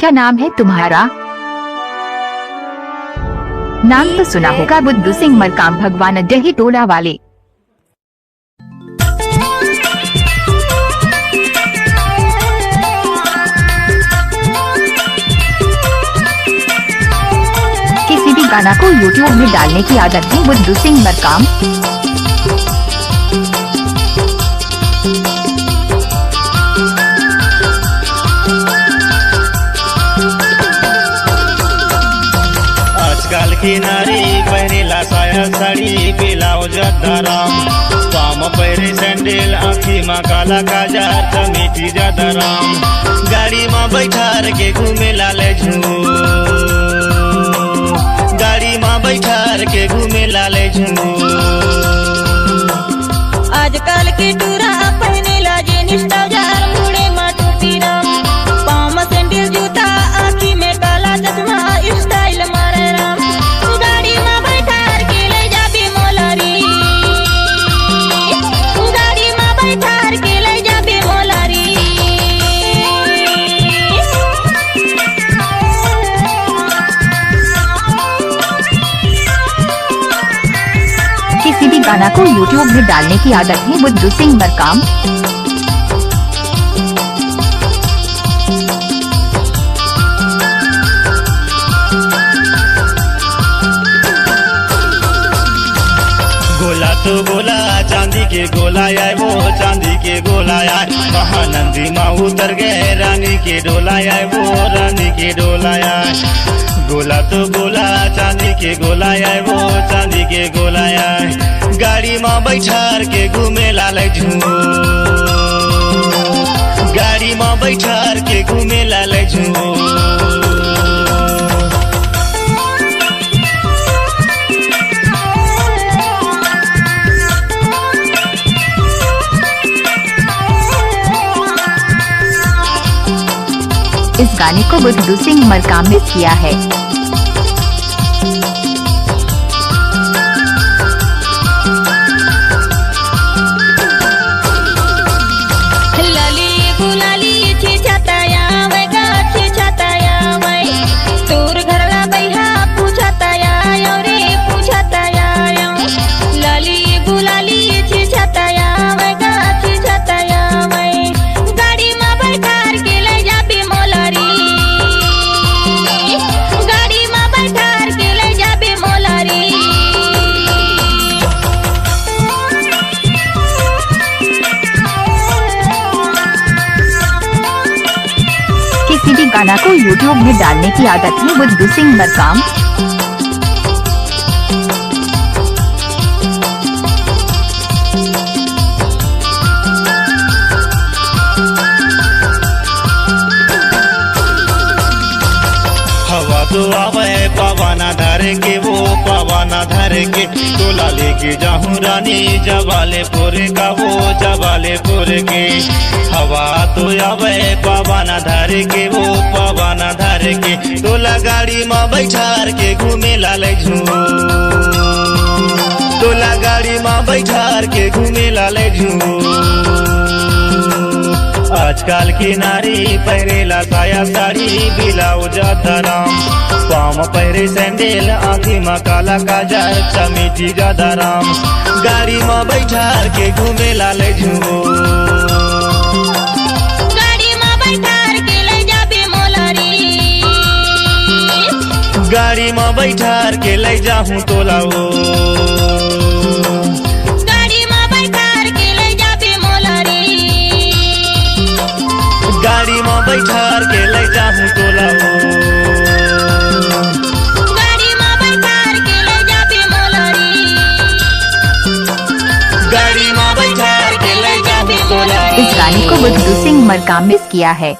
क्या नाम है तुम्हारा? नाम तो सुना होगा, बुद्धू सिंह मरकाम भगवान डही टोला वाले। किसी भी गाना को YouTube में डालने की आदत है बुद्धू सिंह मरकाम। आजकल की नारी पहरेला साया साड़ी ब्लाउज धराम, पाम पहरे सैंडल, आँखी में काला काजर, चमेटी जदराम, गाड़ी में बैठार के घूमे लाले झूम, गाड़ी में बैठार के घूमे लाले झूम। आजकल के टूरा पहने ला जीन्स ट्राउजर, मुड़े में टोपी राम, पाँव में सैंडल जूता, आँखी में काला चश्मा, स्टाइल मारे राम। गाड़ी में बैठार के ले जाबी मोलारी, गाड़ी में बैठार के ले जाबी मोलारी। किसी भी गाना को YouTube में डालने की आदत है बुद्धू सिंह मरकाम। गोला तो गोला चांदी के गोला आए, वो चांदी के गोला आए, महानंदी माँ उतर गए, रानी के डोला आए, वो रानी के डोला आए। गोला तो गोला चांदी के गोला आए, वो चांदी के गोला आए, गाड़ी में बैठार के घूमे लाले झूम, गाड़ी में बैठार के घूमे लाले झूम। इस गाने को बुद्धू सिंह मरकाम ने किया है। लाली गुलाली छी छताया वै गा छी छताया वै, तोर घरला बैहा पूछताया यो रे पूछताया यो। लाली गुलाली छी छताया वै गा छी छताया वै, गाड़ी में बैठार के ले जाबी मोलारी, गाड़ी में बैठार के ले जाबी मोलारी। किसी भी गाना को YouTube में डालने की आदत है बुद्धू सिंह मरकाम। हवा तो आवे पवाना धर के, वो पवाना धर के, तोला लेके जाऊं रानी जवालेपुर का, वो जवालेपुर के। हवा तो आवे पवाना धर के, वो पवाना धर के, तोला गाड़ी में बैठार के घूमे लाले झूम, तोला गाड़ी में बैठार के घूमे लाले झूम। आजकल की नारी पहरेला साया साड़ी ब्लाउज धराम, पाँव पहरे सैंडल, आँखी में काला काजर, चमेटी जदराम, गाड़ी में बैठार के घूमे लाले झूम, गाड़ी में बैठार के ले जाबी मोलारी, गाड़ी में बैठार के ले जाऊं तोलाओ, गाड़ी में बैठार के ले जाबी मोलारी, गाड़ी में बैठार के ले जाऊं तोलाओ, गाड़ी में बैठार के ले जाबी मोलारी, गाड़ी में बैठार के ले जाऊं तोलाओ। इस गाने को बुद्धू सिंह मरकाम ने किया है।